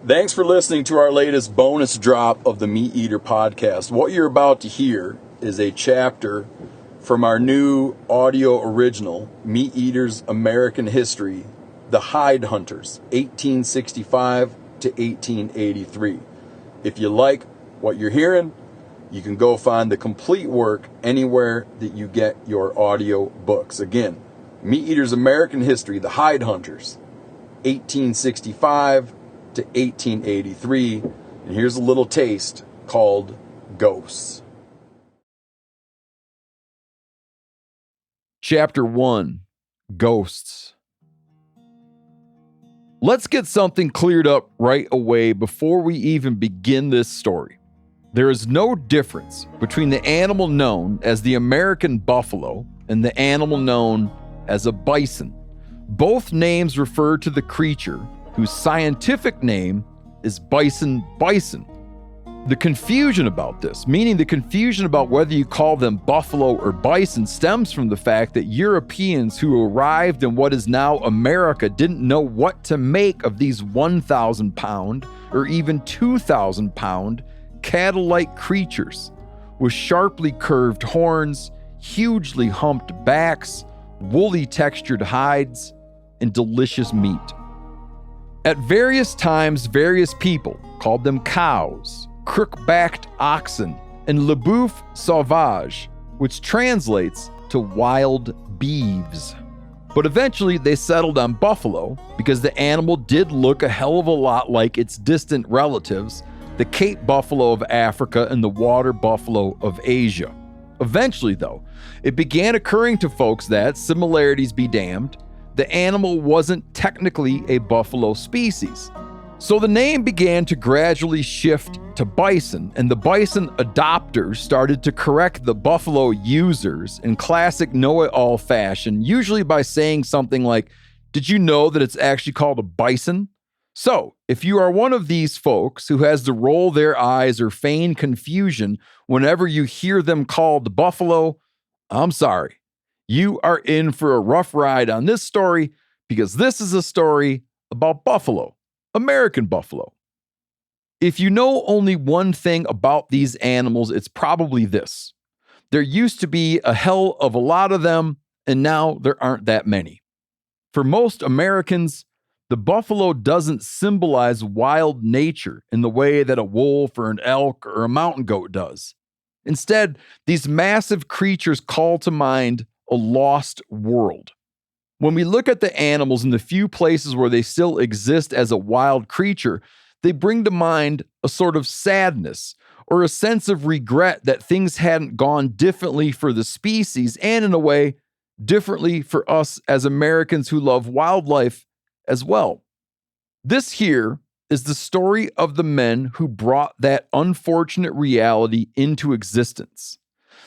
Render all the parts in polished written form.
Thanks for listening to our latest bonus drop of the MeatEater podcast. What you're about to hear is a chapter from our new audio original, MeatEater's American History, The Hide Hunters, 1865 to 1883. If you like what you're hearing, you can go find the complete work anywhere that you get your audio books. Again, MeatEater's American History, The Hide Hunters, 1865 to 1883, and here's a little taste called Ghosts. Chapter 1, Ghosts. Let's get something cleared up right away before we even begin this story. There is no difference between the animal known as the American buffalo and the animal known as a bison. Both names refer to the creature whose scientific name is bison. The confusion about this, meaning the confusion about whether you call them buffalo or bison, stems from the fact that Europeans who arrived in what is now America didn't know what to make of these 1,000 pound or even 2,000 pound cattle-like creatures with sharply curved horns, hugely humped backs, woolly textured hides, and delicious meat. At various times, various people called them cows, crook-backed oxen, and le boeuf sauvage, which translates to wild beeves. But eventually they settled on buffalo because the animal did look a hell of a lot like its distant relatives, the Cape buffalo of Africa and the water buffalo of Asia. Eventually, though, it began occurring to folks that, similarities be damned, the animal wasn't technically a buffalo species. So the name began to gradually shift to bison, and the bison adopters started to correct the buffalo users in classic know-it-all fashion, usually by saying something like, "Did you know that it's actually called a bison?" So, if you are one of these folks who has to roll their eyes or feign confusion whenever you hear them called buffalo, I'm sorry. You are in for a rough ride on this story because this is a story about buffalo, American buffalo. If you know only one thing about these animals, it's probably this. There used to be a hell of a lot of them, and now there aren't that many. For most Americans, the buffalo doesn't symbolize wild nature in the way that a wolf or an elk or a mountain goat does. Instead, these massive creatures call to mind a lost world. When we look at the animals in the few places where they still exist as a wild creature, they bring to mind a sort of sadness or a sense of regret that things hadn't gone differently for the species and, in a way, differently for us as Americans who love wildlife as well. This here is the story of the men who brought that unfortunate reality into existence.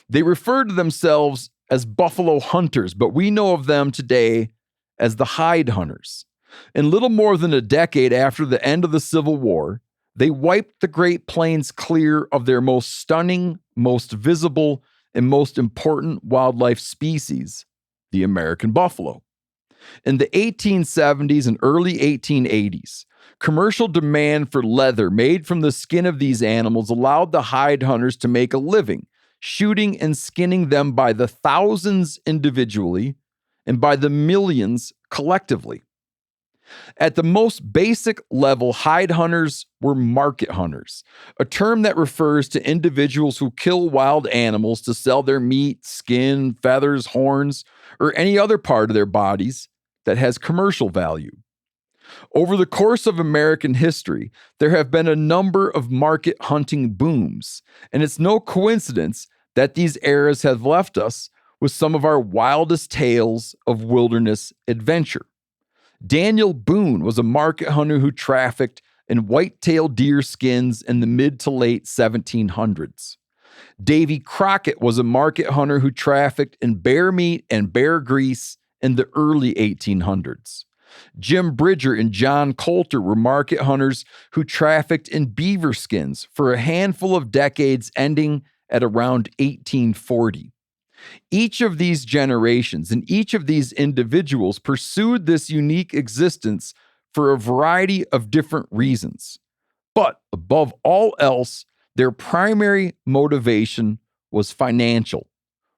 They refer to themselves as buffalo hunters, but we know of them today as the hide hunters. In little more than a decade after the end of the Civil War, they wiped the Great Plains clear of their most stunning, most visible, and most important wildlife species, the American buffalo. In the 1870s and early 1880s, commercial demand for leather made from the skin of these animals allowed the hide hunters to make a living, shooting and skinning them by the thousands individually and by the millions collectively. At the most basic level, hide hunters were market hunters, a term that refers to individuals who kill wild animals to sell their meat, skin, feathers, horns, or any other part of their bodies that has commercial value. Over the course of American history, there have been a number of market hunting booms, and it's no coincidence that these eras have left us with some of our wildest tales of wilderness adventure. Daniel Boone was a market hunter who trafficked in white-tailed deer skins in the mid to late 1700s. Davy Crockett was a market hunter who trafficked in bear meat and bear grease in the early 1800s. Jim Bridger and John Coulter were market hunters who trafficked in beaver skins for a handful of decades ending at around 1840. Each of these generations and each of these individuals pursued this unique existence for a variety of different reasons. But above all else, their primary motivation was financial.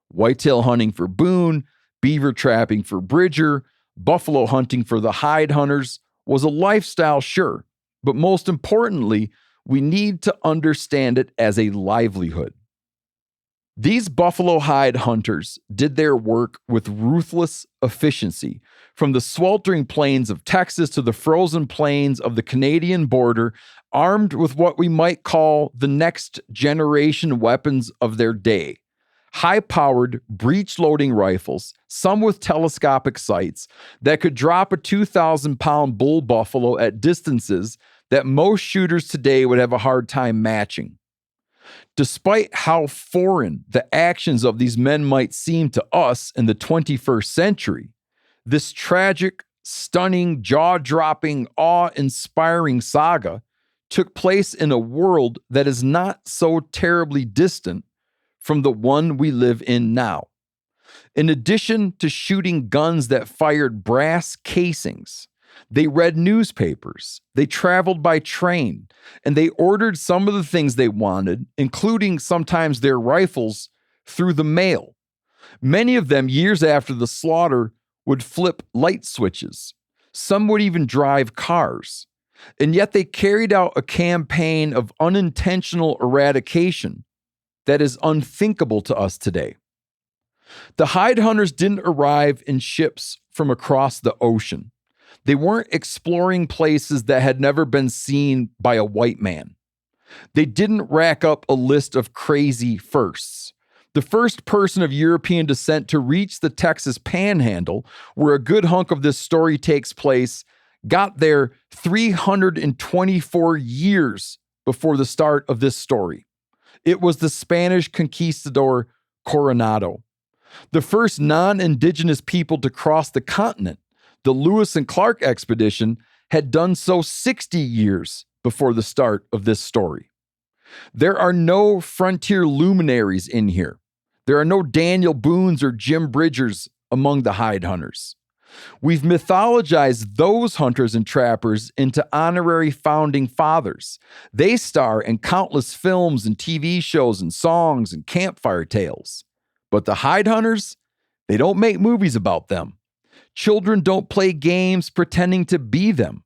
Whitetail hunting for Boone, beaver trapping for Bridger, buffalo hunting for the hide hunters was a lifestyle, sure, but most importantly, we need to understand it as a livelihood. These buffalo hide hunters did their work with ruthless efficiency, from the sweltering plains of Texas to the frozen plains of the Canadian border, armed with what we might call the next generation weapons of their day. High-powered, breech-loading rifles, some with telescopic sights, that could drop a 2,000-pound bull buffalo at distances that most shooters today would have a hard time matching. Despite how foreign the actions of these men might seem to us in the 21st century, this tragic, stunning, jaw-dropping, awe-inspiring saga took place in a world that is not so terribly distant from the one we live in now. In addition to shooting guns that fired brass casings, they read newspapers, they traveled by train, and they ordered some of the things they wanted, including sometimes their rifles, through the mail. Many of them, years after the slaughter, would flip light switches. Some would even drive cars. And yet they carried out a campaign of unintentional eradication that is unthinkable to us today. The hide hunters didn't arrive in ships from across the ocean. They weren't exploring places that had never been seen by a white man. They didn't rack up a list of crazy firsts. The first person of European descent to reach the Texas Panhandle, where a good hunk of this story takes place, got there 324 years before the start of this story. It was the Spanish conquistador Coronado. The first non-indigenous people to cross the continent, the Lewis and Clark expedition, had done so 60 years before the start of this story. There are no frontier luminaries in here. There are no Daniel Boones or Jim Bridgers among the hide hunters. We've mythologized those hunters and trappers into honorary founding fathers. They star in countless films and TV shows and songs and campfire tales. But the hide hunters, they don't make movies about them. Children don't play games pretending to be them.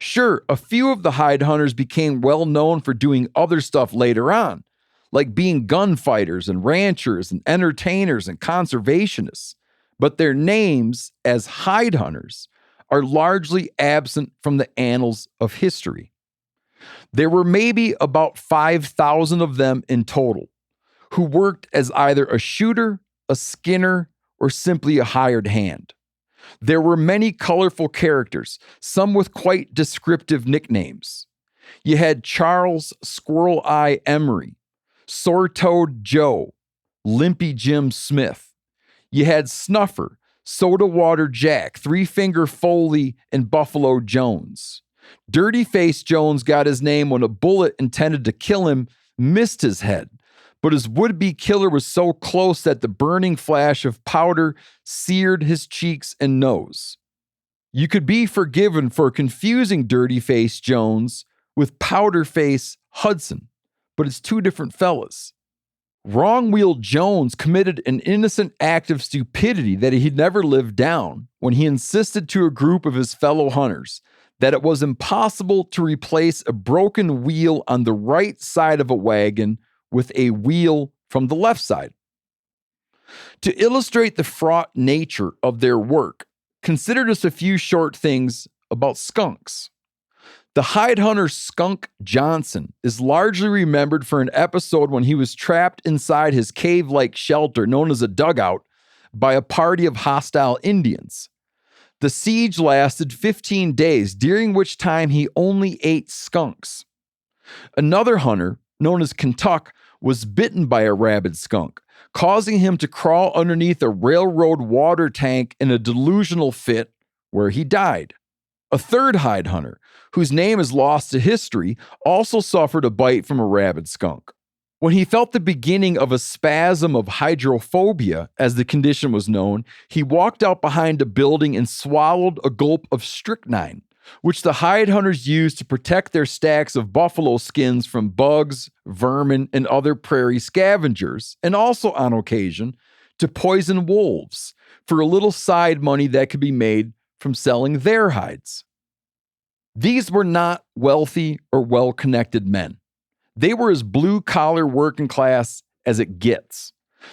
Sure, a few of the hide hunters became well known for doing other stuff later on, like being gunfighters and ranchers and entertainers and conservationists. But their names as hide hunters are largely absent from the annals of history. There were maybe about 5,000 of them in total, who worked as either a shooter, a skinner, or simply a hired hand. There were many colorful characters, some with quite descriptive nicknames. You had Charles Squirrel Eye Emery, Sore-Toed Joe, Limpy Jim Smith. You had Snuffer, Soda Water Jack, Three Finger Foley, and Buffalo Jones. Dirty Face Jones got his name when a bullet intended to kill him missed his head, but his would-be killer was so close that the burning flash of powder seared his cheeks and nose. You could be forgiven for confusing Dirty Face Jones with Powder Face Hudson, but it's two different fellas. Wrong-Wheel Jones committed an innocent act of stupidity that he'd never lived down when he insisted to a group of his fellow hunters that it was impossible to replace a broken wheel on the right side of a wagon with a wheel from the left side. To illustrate the fraught nature of their work, consider just a few short things about skunks. The hide hunter Skunk Johnson is largely remembered for an episode when he was trapped inside his cave-like shelter known as a dugout by a party of hostile Indians. The siege lasted 15 days, during which time he only ate skunks. Another hunter, known as Kentuck, was bitten by a rabid skunk, causing him to crawl underneath a railroad water tank in a delusional fit where he died. A third hide hunter, whose name is lost to history, also suffered a bite from a rabid skunk. When he felt the beginning of a spasm of hydrophobia, as the condition was known, he walked out behind a building and swallowed a gulp of strychnine, which the hide hunters used to protect their stacks of buffalo skins from bugs, vermin, and other prairie scavengers, and also on occasion to poison wolves for a little side money that could be made from selling their hides. These were not wealthy or well-connected men. They were as blue-collar working class as it gets.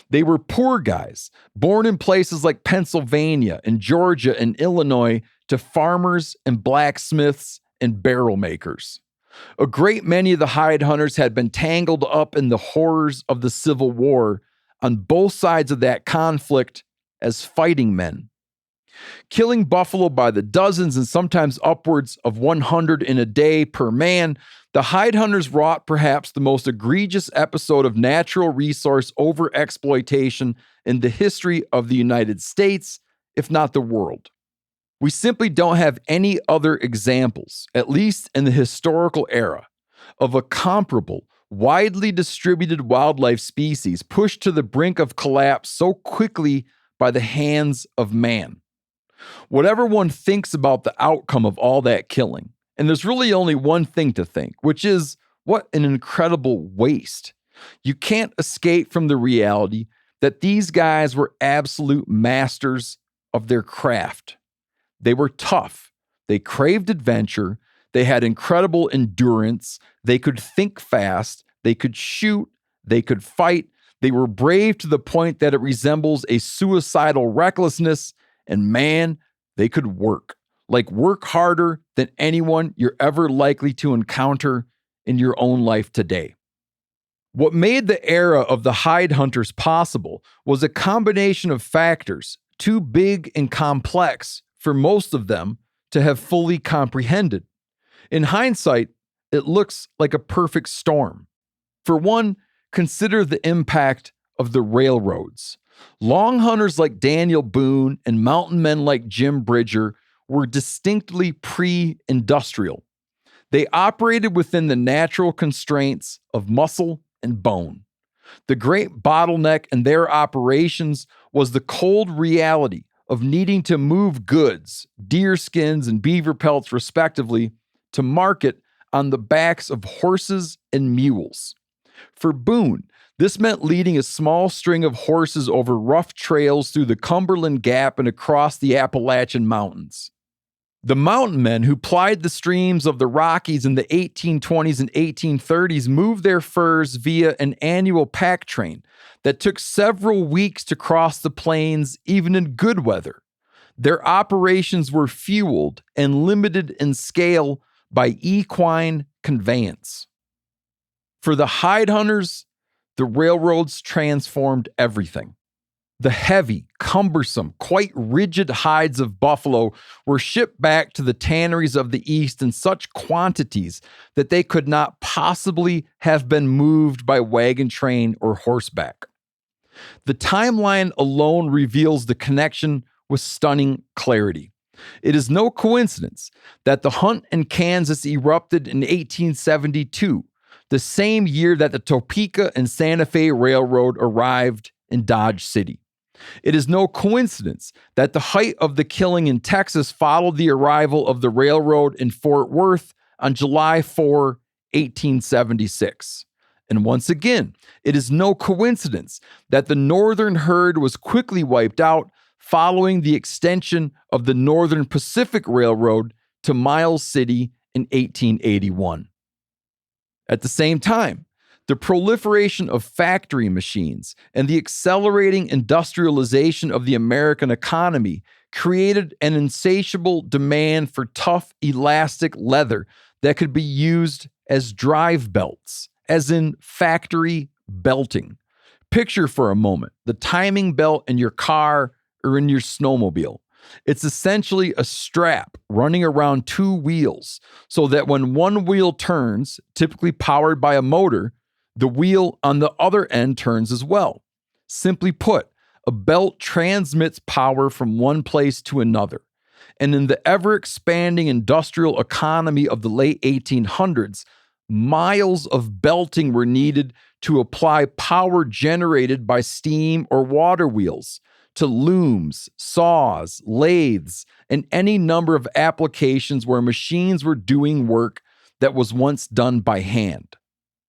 They were poor guys, born in places like Pennsylvania and Georgia and Illinois to farmers and blacksmiths and barrel makers. A great many of the hide hunters had been tangled up in the horrors of the Civil War on both sides of that conflict as fighting men. Killing buffalo by the dozens and sometimes upwards of 100 in a day per man, the hide hunters wrought perhaps the most egregious episode of natural resource overexploitation in the history of the United States, if not the world. We simply don't have any other examples, at least in the historical era, of a comparable, widely distributed wildlife species pushed to the brink of collapse so quickly by the hands of man. Whatever one thinks about the outcome of all that killing, and there's really only one thing to think, which is, what an incredible waste. You can't escape from the reality that these guys were absolute masters of their craft. They were tough. They craved adventure. They had incredible endurance. They could think fast. They could shoot. They could fight. They were brave to the point that it resembles a suicidal recklessness. And man, they could work harder than anyone you're ever likely to encounter in your own life today. What made the era of the hide hunters possible was a combination of factors too big and complex for most of them to have fully comprehended. In hindsight, it looks like a perfect storm. For one, consider the impact of the railroads. Long hunters like Daniel Boone and mountain men like Jim Bridger were distinctly pre-industrial. They operated within the natural constraints of muscle and bone. The great bottleneck in their operations was the cold reality of needing to move goods, deer skins and beaver pelts respectively, to market on the backs of horses and mules. For Boone, this meant leading a small string of horses over rough trails through the Cumberland Gap and across the Appalachian Mountains. The mountain men who plied the streams of the Rockies in the 1820s and 1830s moved their furs via an annual pack train that took several weeks to cross the plains even in good weather. Their operations were fueled and limited in scale by equine conveyance. For the hide hunters, the railroads transformed everything. The heavy, cumbersome, quite rigid hides of buffalo were shipped back to the tanneries of the East in such quantities that they could not possibly have been moved by wagon train or horseback. The timeline alone reveals the connection with stunning clarity. It is no coincidence that the hunt in Kansas erupted in 1872, the same year that the Topeka and Santa Fe Railroad arrived in Dodge City. It is no coincidence that the height of the killing in Texas followed the arrival of the railroad in Fort Worth on July 4, 1876. And once again, it is no coincidence that the northern herd was quickly wiped out following the extension of the Northern Pacific Railroad to Miles City in 1881. At the same time, the proliferation of factory machines and the accelerating industrialization of the American economy created an insatiable demand for tough, elastic leather that could be used as drive belts, as in factory belting. Picture for a moment the timing belt in your car or in your snowmobile. It's essentially a strap running around two wheels so that when one wheel turns, typically powered by a motor, the wheel on the other end turns as well. Simply put, a belt transmits power from one place to another. And in the ever-expanding industrial economy of the late 1800s, miles of belting were needed to apply power generated by steam or water wheels to looms, saws, lathes, and any number of applications where machines were doing work that was once done by hand.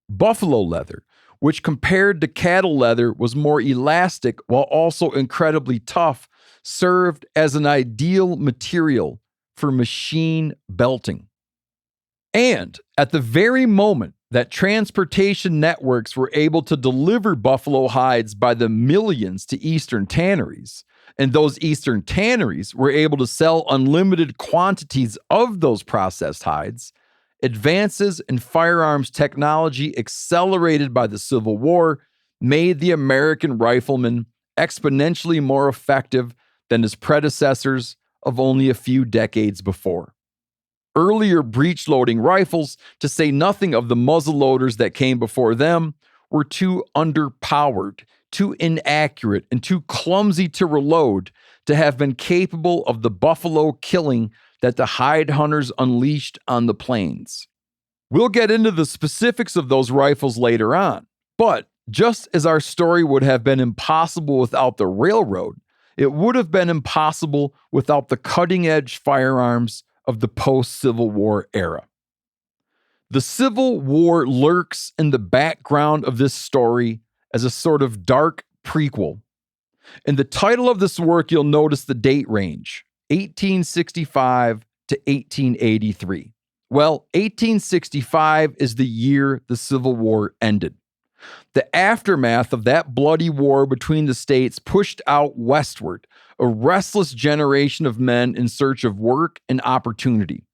Buffalo leather, which compared to cattle leather was more elastic while also incredibly tough, served as an ideal material for machine belting. And at the very moment that transportation networks were able to deliver buffalo hides by the millions to eastern tanneries, and those eastern tanneries were able to sell unlimited quantities of those processed hides, advances in firearms technology accelerated by the Civil War made the American rifleman exponentially more effective than his predecessors of only a few decades before. Earlier breech-loading rifles, to say nothing of the muzzleloaders that came before them, were too underpowered, too inaccurate, and too clumsy to reload to have been capable of the buffalo killing that the hide hunters unleashed on the plains. We'll get into the specifics of those rifles later on, but just as our story would have been impossible without the railroad, it would have been impossible without the cutting-edge firearms of the post-Civil War era. The Civil War lurks in the background of this story as a sort of dark prequel. In the title of this work, you'll notice the date range, 1865 to 1883. Well, 1865 is the year the Civil War ended. The aftermath of that bloody war between the states pushed out westward a restless generation of men in search of work and opportunity.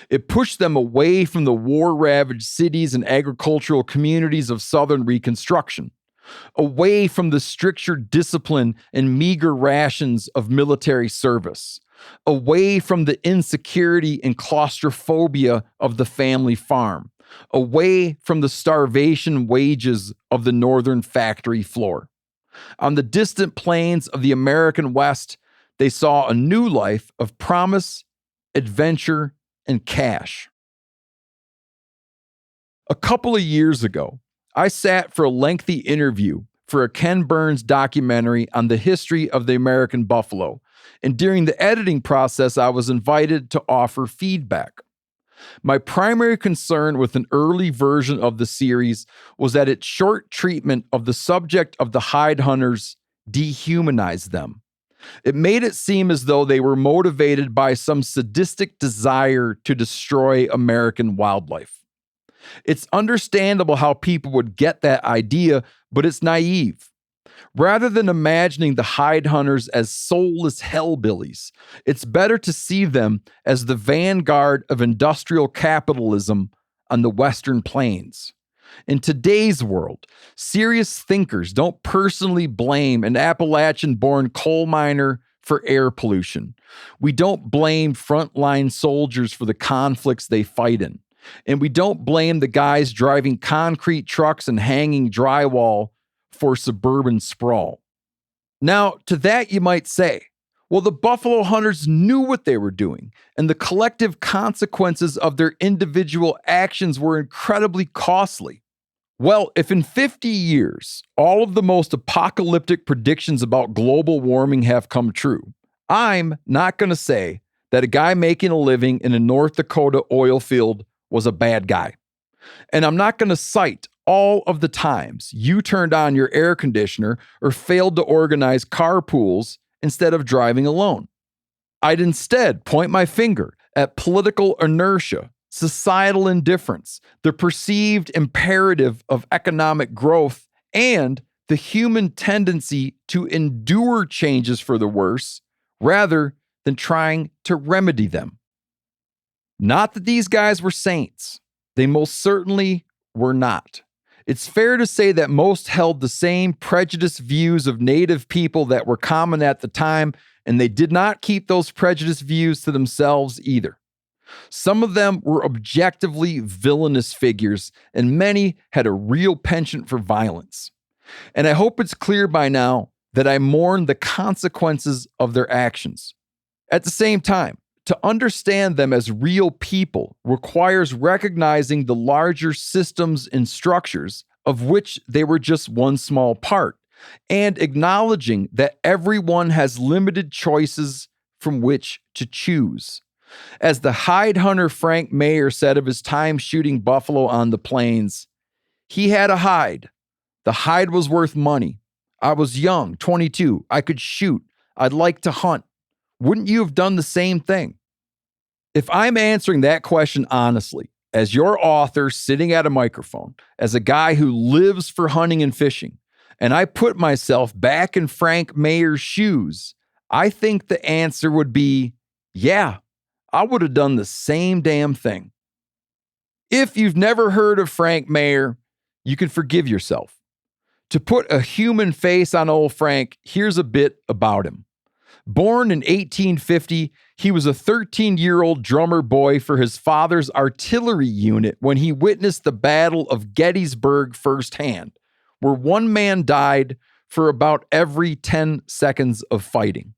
It pushed them away from the war-ravaged cities and agricultural communities of Southern Reconstruction, away from the stricter discipline and meager rations of military service, away from the insecurity and claustrophobia of the family farm, away from the starvation wages of the northern factory floor. On the distant plains of the American West, they saw a new life of promise, adventure, and cash. A couple of years ago, I sat for a lengthy interview for a Ken Burns documentary on the history of the American buffalo, and during the editing process, I was invited to offer feedback. My primary concern with an early version of the series was that its short treatment of the subject of the hide hunters dehumanized them. It made it seem as though they were motivated by some sadistic desire to destroy American wildlife. It's understandable how people would get that idea, but it's naive. Rather than imagining the hide hunters as soulless hellbillies, it's better to see them as the vanguard of industrial capitalism on the Western plains. In today's world, serious thinkers don't personally blame an Appalachian-born coal miner for air pollution. We don't blame frontline soldiers for the conflicts they fight in. And we don't blame the guys driving concrete trucks and hanging drywall for suburban sprawl. Now, to that you might say, well, the buffalo hunters knew what they were doing, and the collective consequences of their individual actions were incredibly costly. Well, if in 50 years, all of the most apocalyptic predictions about global warming have come true, I'm not going to say that a guy making a living in a North Dakota oil field was a bad guy. And I'm not going to cite all of the times you turned on your air conditioner or failed to organize carpools instead of driving alone. I'd instead point my finger at political inertia, societal indifference, the perceived imperative of economic growth, and the human tendency to endure changes for the worse rather than trying to remedy them. Not that these guys were saints. They most certainly were not. It's fair to say that most held the same prejudiced views of Native people that were common at the time, and they did not keep those prejudiced views to themselves either. Some of them were objectively villainous figures, and many had a real penchant for violence. And I hope it's clear by now that I mourn the consequences of their actions. At the same time, to understand them as real people requires recognizing the larger systems and structures of which they were just one small part, and acknowledging that everyone has limited choices from which to choose. As the hide hunter Frank Mayer said of his time shooting buffalo on the plains, he had a hide. The hide was worth money. I was young, 22. I could shoot. I'd like to hunt. Wouldn't you have done the same thing? If I'm answering that question honestly, as your author sitting at a microphone, as a guy who lives for hunting and fishing, and I put myself back in Frank Mayer's shoes, I think the answer would be, yeah, I would have done the same damn thing. If you've never heard of Frank Mayer, you can forgive yourself. To put a human face on old Frank, here's a bit about him. Born in 1850, he was a 13-year-old drummer boy for his father's artillery unit when he witnessed the Battle of Gettysburg firsthand, where one man died for about every 10 seconds of fighting.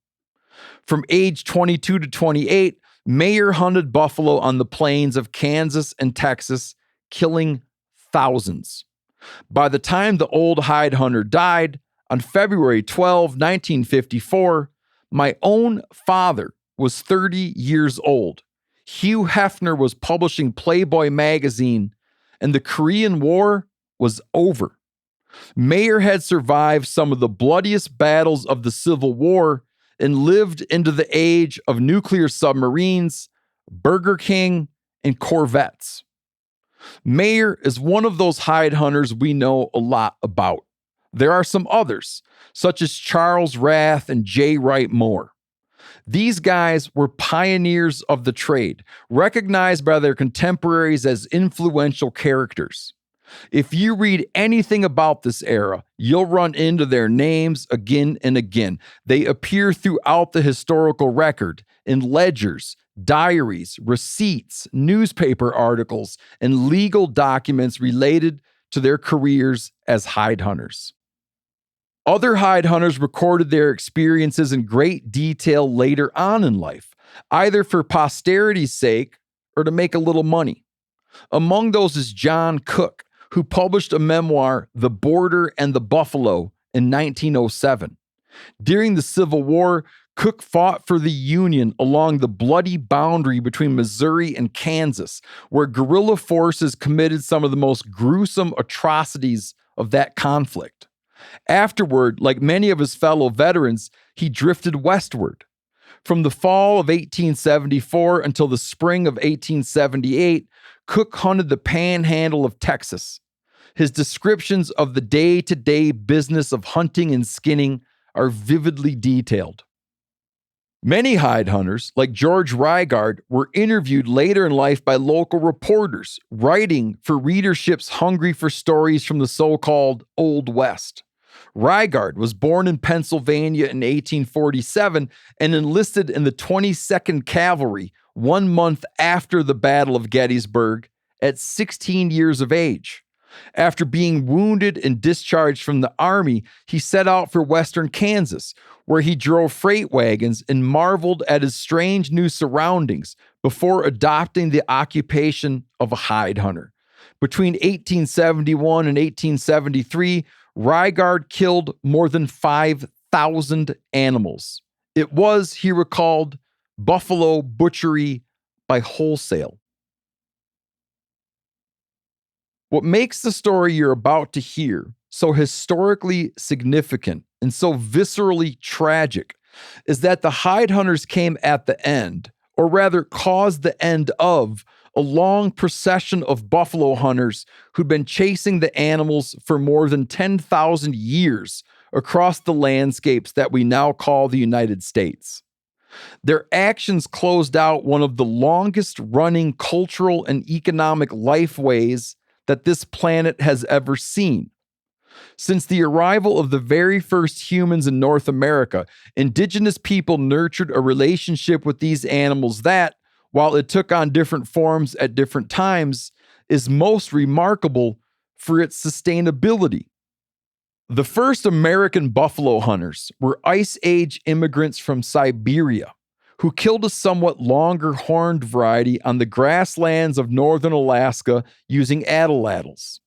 From age 22 to 28, Mayer hunted buffalo on the plains of Kansas and Texas, killing thousands. By the time the old hide hunter died, on February 12, 1954, my own father was 30 years old. Hugh Hefner was publishing Playboy magazine, and the Korean War was over. Mayer had survived some of the bloodiest battles of the Civil War and lived into the age of nuclear submarines, Burger King, and Corvettes. Mayer is one of those hide hunters we know a lot about. There are some others, such as Charles Rath and J. Wright Moore. These guys were pioneers of the trade, recognized by their contemporaries as influential characters. If you read anything about this era, you'll run into their names again and again. They appear throughout the historical record in ledgers, diaries, receipts, newspaper articles, and legal documents related to their careers as hide hunters. Other hide hunters recorded their experiences in great detail later on in life, either for posterity's sake or to make a little money. Among those is John Cook, who published a memoir, The Border and the Buffalo, in 1907. During the Civil War, Cook fought for the Union along the bloody boundary between Missouri and Kansas, where guerrilla forces committed some of the most gruesome atrocities of that conflict. Afterward, like many of his fellow veterans, he drifted westward. From the fall of 1874 until the spring of 1878, Cook hunted the panhandle of Texas. His descriptions of the day-to-day business of hunting and skinning are vividly detailed. Many hide hunters, like George Reigard, were interviewed later in life by local reporters, writing for readerships hungry for stories from the so-called Old West. Reigard was born in Pennsylvania in 1847 and enlisted in the 22nd Cavalry 1 month after the Battle of Gettysburg at 16 years of age. After being wounded and discharged from the Army, he set out for western Kansas, where he drove freight wagons and marveled at his strange new surroundings before adopting the occupation of a hide hunter. Between 1871 and 1873, Reigard killed more than 5,000 animals. It was, he recalled, buffalo butchery by wholesale. What makes the story you're about to hear so historically significant and so viscerally tragic is that the hide hunters came at the end, or rather caused the end of, a long procession of buffalo hunters who'd been chasing the animals for more than 10,000 years across the landscapes that we now call the United States. Their actions closed out one of the longest running cultural and economic lifeways that this planet has ever seen. Since the arrival of the very first humans in North America, indigenous people nurtured a relationship with these animals that, while it took on different forms at different times, is most remarkable for its sustainability. The first American buffalo hunters were Ice Age immigrants from Siberia, who killed a somewhat longer horned variety on the grasslands of northern Alaska using atlatls.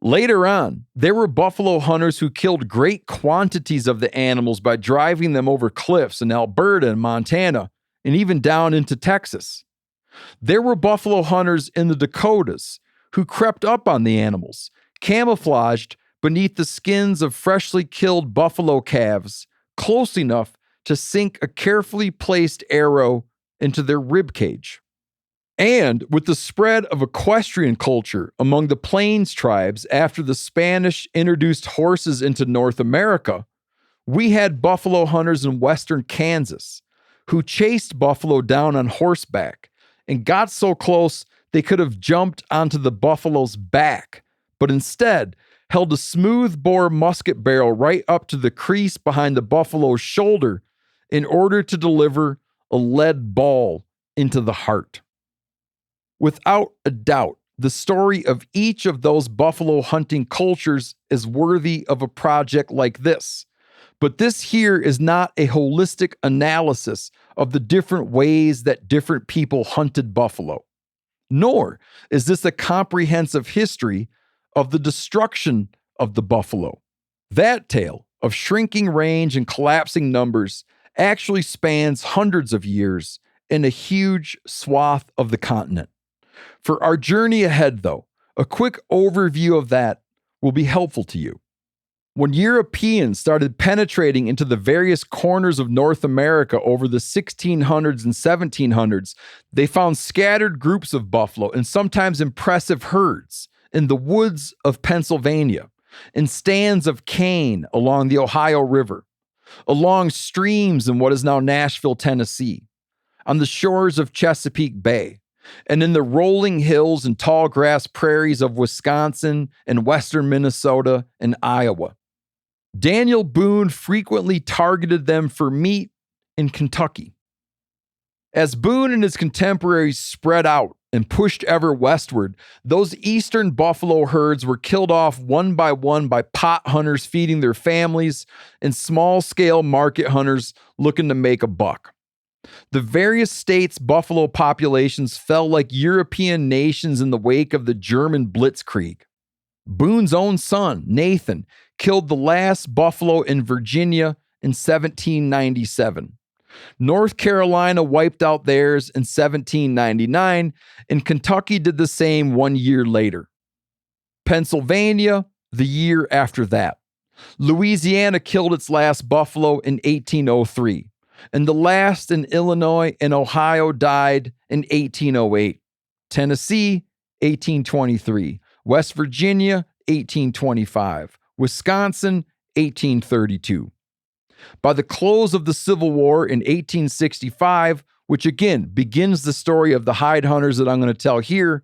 Later on, there were buffalo hunters who killed great quantities of the animals by driving them over cliffs in Alberta and Montana, and even down into Texas. There were buffalo hunters in the Dakotas who crept up on the animals, camouflaged beneath the skins of freshly killed buffalo calves, close enough to sink a carefully placed arrow into their rib cage. And with the spread of equestrian culture among the Plains tribes after the Spanish introduced horses into North America, we had buffalo hunters in western Kansas who chased buffalo down on horseback and got so close they could have jumped onto the buffalo's back, but instead held a smooth-bore musket barrel right up to the crease behind the buffalo's shoulder in order to deliver a lead ball into the heart. Without a doubt, the story of each of those buffalo hunting cultures is worthy of a project like this. But this here is not a holistic analysis of the different ways that different people hunted buffalo. Nor is this a comprehensive history of the destruction of the buffalo. That tale of shrinking range and collapsing numbers actually spans hundreds of years in a huge swath of the continent. For our journey ahead, though, a quick overview of that will be helpful to you. When Europeans started penetrating into the various corners of North America over the 1600s and 1700s, they found scattered groups of buffalo and sometimes impressive herds in the woods of Pennsylvania, in stands of cane along the Ohio River, along streams in what is now Nashville, Tennessee, on the shores of Chesapeake Bay, and in the rolling hills and tall grass prairies of Wisconsin and western Minnesota and Iowa. Daniel Boone frequently targeted them for meat in Kentucky. As Boone and his contemporaries spread out and pushed ever westward, those eastern buffalo herds were killed off one by pot hunters feeding their families and small-scale market hunters looking to make a buck. The various states' buffalo populations fell like European nations in the wake of the German Blitzkrieg. Boone's own son, Nathan, killed the last buffalo in Virginia in 1797. North Carolina wiped out theirs in 1799, and Kentucky did the same 1 year later. Pennsylvania, the year after that. Louisiana killed its last buffalo in 1803, and the last in Illinois and Ohio died in 1808. Tennessee, 1823. West Virginia, 1825. Wisconsin, 1832. By the close of the Civil War in 1865, which again begins the story of the hide hunters that I'm going to tell here,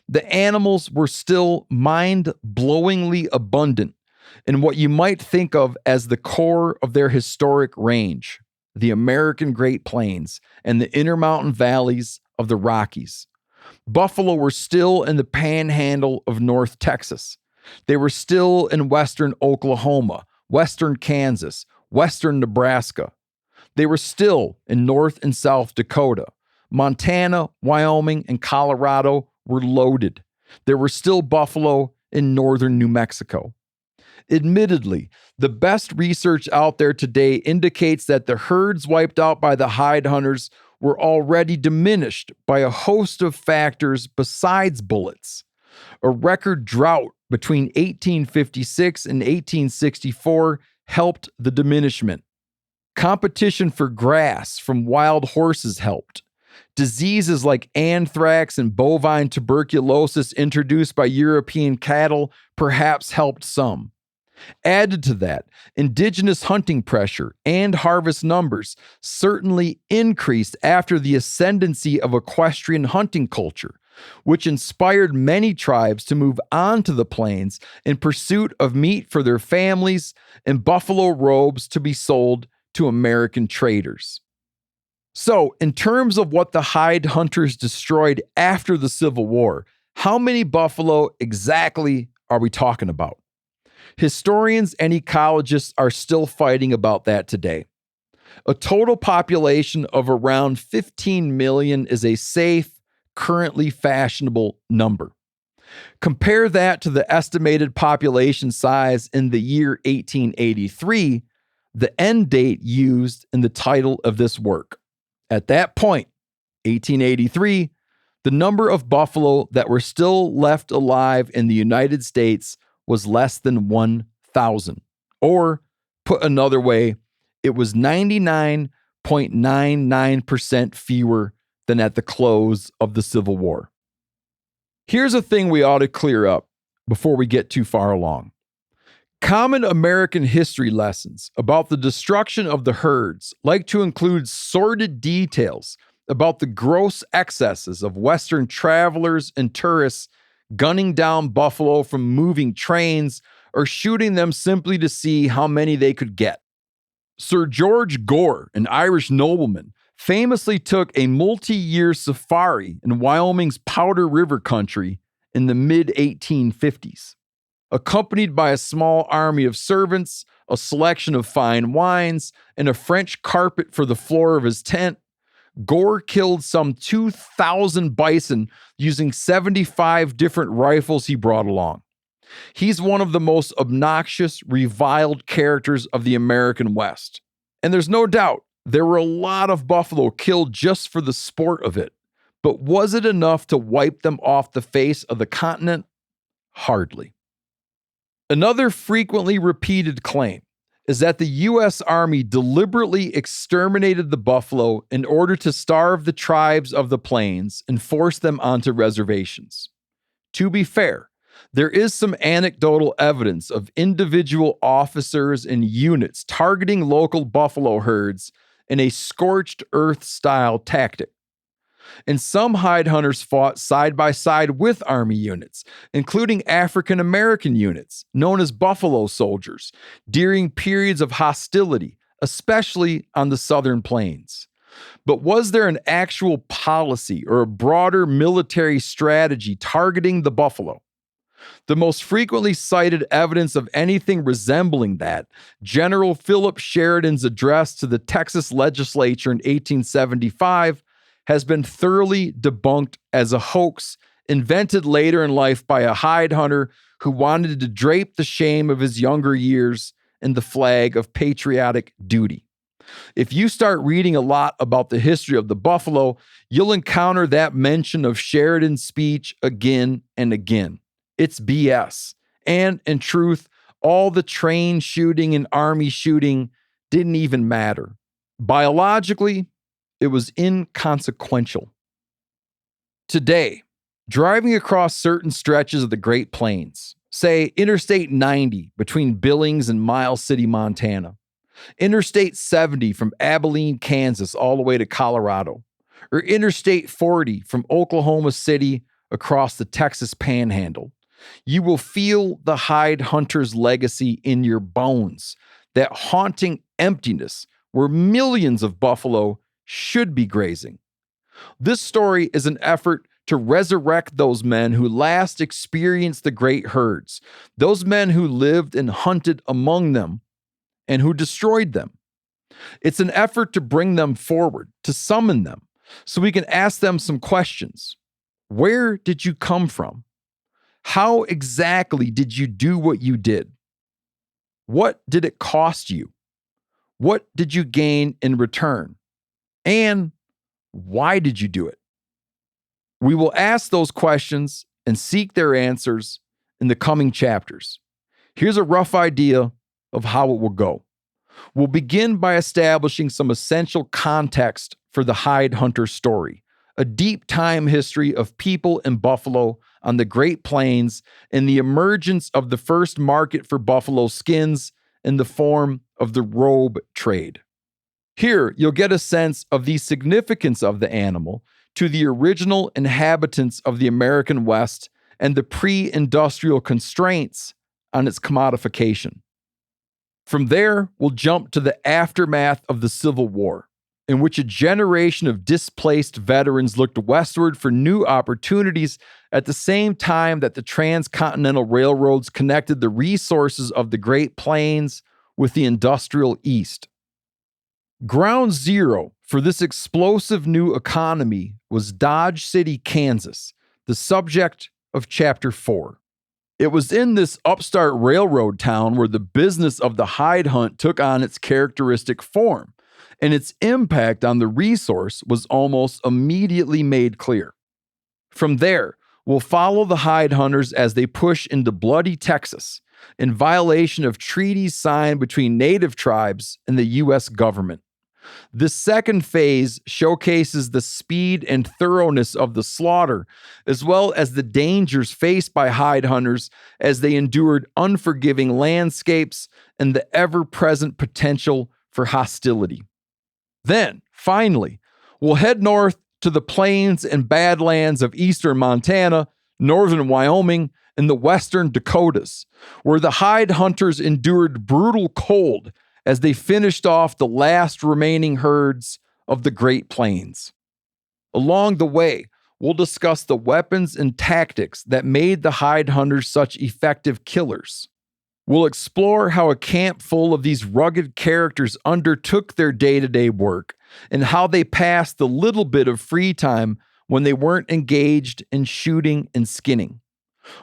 the animals were still mind-blowingly abundant in what you might think of as the core of their historic range, the American Great Plains and the Intermountain Valleys of the Rockies. Buffalo were still in the panhandle of North Texas. They were still in western Oklahoma, western Kansas, western Nebraska. They were still in North and South Dakota. Montana, Wyoming, and Colorado were loaded. There were still buffalo in northern New Mexico. Admittedly, the best research out there today indicates that the herds wiped out by the hide hunters were already diminished by a host of factors besides bullets. A record drought between 1856 and 1864 helped the diminishment. Competition for grass from wild horses helped. Diseases like anthrax and bovine tuberculosis introduced by European cattle perhaps helped some. Added to that, indigenous hunting pressure and harvest numbers certainly increased after the ascendancy of equestrian hunting culture, which inspired many tribes to move on to the plains in pursuit of meat for their families and buffalo robes to be sold to American traders. So, in terms of what the hide hunters destroyed after the Civil War, how many buffalo exactly are we talking about? Historians and ecologists are still fighting about that today. A total population of around 15 million is a safe, currently fashionable number. Compare that to the estimated population size in the year 1883, the end date used in the title of this work. At that point, 1883, the number of buffalo that were still left alive in the United States was less than 1,000. Or, put another way, it was 99.99% fewer than at the close of the Civil War. Here's a thing we ought to clear up before we get too far along. Common American history lessons about the destruction of the herds like to include sordid details about the gross excesses of Western travelers and tourists gunning down buffalo from moving trains or shooting them simply to see how many they could get. Sir George Gore, an Irish nobleman, famously took a multi-year safari in Wyoming's Powder River country in the mid-1850s. Accompanied by a small army of servants, a selection of fine wines, and a French carpet for the floor of his tent, Gore killed some 2,000 bison using 75 different rifles he brought along. He's one of the most obnoxious, reviled characters of the American West. And there's no doubt there were a lot of buffalo killed just for the sport of it. But was it enough to wipe them off the face of the continent? Hardly. Another frequently repeated claim is that the U.S. Army deliberately exterminated the buffalo in order to starve the tribes of the plains and force them onto reservations. To be fair, there is some anecdotal evidence of individual officers and units targeting local buffalo herds in a scorched earth style tactic. And some hide hunters fought side by side with Army units, including African American units known as Buffalo Soldiers, during periods of hostility, especially on the southern plains. But was there an actual policy or a broader military strategy targeting the buffalo? The most frequently cited evidence of anything resembling that, General Philip Sheridan's address to the Texas legislature in 1875, has been thoroughly debunked as a hoax invented later in life by a hide hunter who wanted to drape the shame of his younger years in the flag of patriotic duty. If you start reading a lot about the history of the buffalo, you'll encounter that mention of Sheridan's speech again and again. It's BS. And in truth, all the train shooting and army shooting didn't even matter. Biologically, it was inconsequential. Today, driving across certain stretches of the Great Plains, say Interstate 90 between Billings and Miles City, Montana, Interstate 70 from Abilene, Kansas, all the way to Colorado, or Interstate 40 from Oklahoma City across the Texas Panhandle, you will feel the hide hunter's legacy in your bones, that haunting emptiness where millions of buffalo should be grazing. This story is an effort to resurrect those men who last experienced the great herds, those men who lived and hunted among them and who destroyed them. It's an effort to bring them forward, to summon them, so we can ask them some questions. Where did you come from? How exactly did you do what you did? What did it cost you? What did you gain in return? And why did you do it? We will ask those questions and seek their answers in the coming chapters. Here's a rough idea of how it will go. We'll begin by establishing some essential context for the hide hunter story, a deep time history of people in buffalo on the Great Plains and the emergence of the first market for buffalo skins in the form of the robe trade. Here, you'll get a sense of the significance of the animal to the original inhabitants of the American West and the pre-industrial constraints on its commodification. From there, we'll jump to the aftermath of the Civil War, in which a generation of displaced veterans looked westward for new opportunities at the same time that the transcontinental railroads connected the resources of the Great Plains with the industrial East. Ground zero for this explosive new economy was Dodge City, Kansas, the subject of Chapter 4. It was in this upstart railroad town where the business of the hide hunt took on its characteristic form, and its impact on the resource was almost immediately made clear. From there, we'll follow the hide hunters as they push into bloody Texas in violation of treaties signed between native tribes and the U.S. government. This second phase showcases the speed and thoroughness of the slaughter, as well as the dangers faced by hide hunters as they endured unforgiving landscapes and the ever-present potential for hostility. Then, finally, we'll head north to the plains and badlands of eastern Montana, northern Wyoming, and the western Dakotas, where the hide hunters endured brutal cold as they finished off the last remaining herds of the Great Plains. Along the way, we'll discuss the weapons and tactics that made the hide hunters such effective killers. We'll explore how a camp full of these rugged characters undertook their day-to-day work and how they passed the little bit of free time when they weren't engaged in shooting and skinning.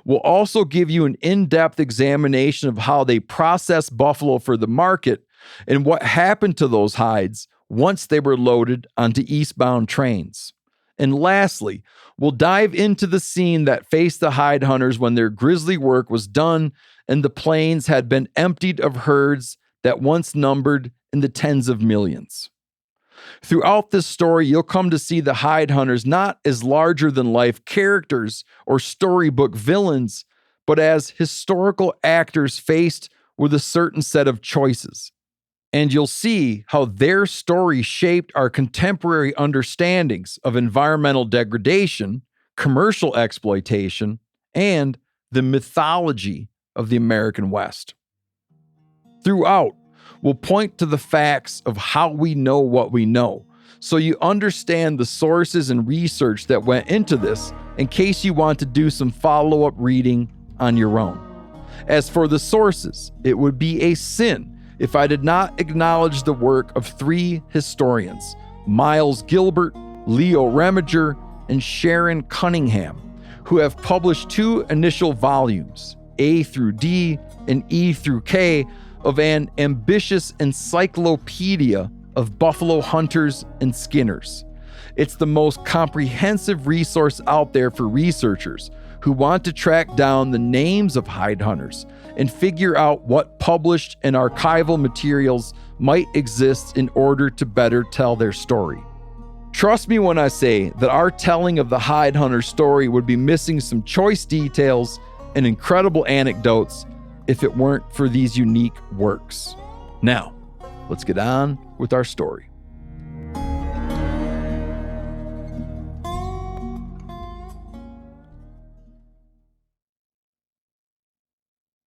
We'll also give you an in-depth examination of how they process buffalo for the market and what happened to those hides once they were loaded onto eastbound trains. And lastly, we'll dive into the scene that faced the hide hunters when their grisly work was done and the plains had been emptied of herds that once numbered in the tens of millions. Throughout this story, you'll come to see the hide hunters not as larger-than-life characters or storybook villains, but as historical actors faced with a certain set of choices. And you'll see how their story shaped our contemporary understandings of environmental degradation, commercial exploitation, and the mythology of the American West. Throughout, we'll point to the facts of how we know what we know, so you understand the sources and research that went into this in case you want to do some follow-up reading on your own. As for the sources, it would be a sin if I did not acknowledge the work of 3 historians, Miles Gilbert, Leo Remiger, and Sharon Cunningham, who have published 2 initial volumes, A through D and E through K, of an ambitious encyclopedia of buffalo hunters and skinners. It's the most comprehensive resource out there for researchers who want to track down the names of hide hunters and figure out what published and archival materials might exist in order to better tell their story. Trust me when I say that our telling of the hide hunter story would be missing some choice details and incredible anecdotes if it weren't for these unique works. Now, let's get on with our story.